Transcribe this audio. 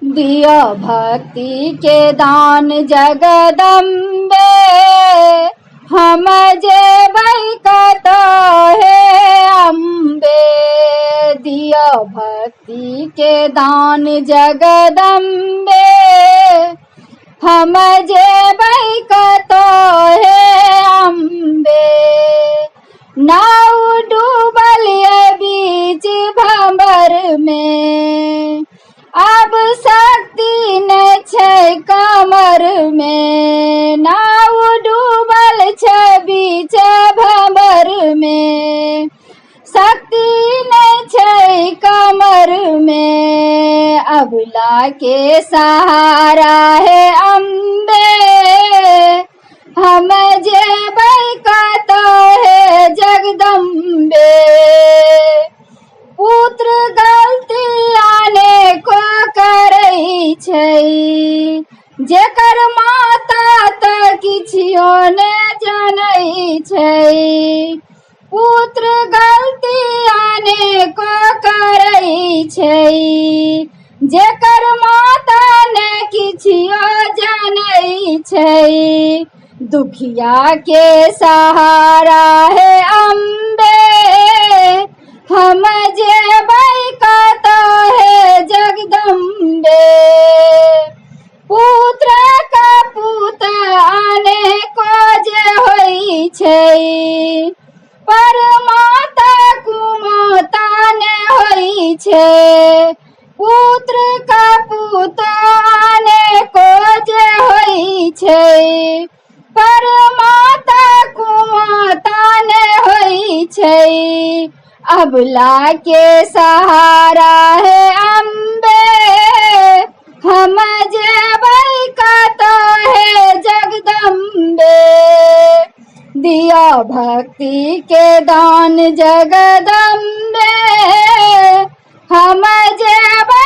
दिया भक्ति के दान जगदम्बे, हम जेबै कतहे अम्बे। दिया भक्ति के दान जगदम्बे, हम जेबै कतहे अम्बे। नाव डूबल बीच भंवर में, अब शक्ति न छै कमर में। नाव डूबल छै बीच भंवर में, शक्ति न छै कमर में। अबला के सहारा है अम्बे, हम जेबै कतहे जगदम्बे। पुत्र गलती आने को करै छै, जेकर माता त किछियो ने जानै छै। पुत्र गलती आने को करै छै, जेकर माता ने किछियो जानै छै। दुखिया के सहारा है अम्बे, हम जेबै कतहे जगदम्बे। पुत्र कपूत आने को जे होइ छै, पर माता कुमाता ने होइ छै। पुत्र कपूत आने को जे होइ छै, पर माता कुमाता ने होइ छै। अबला के सहारा है अम्बे, हम जेबै कतहे जगदम्बे। दिया भक्ति के दान जगदम्बे, हम जेबै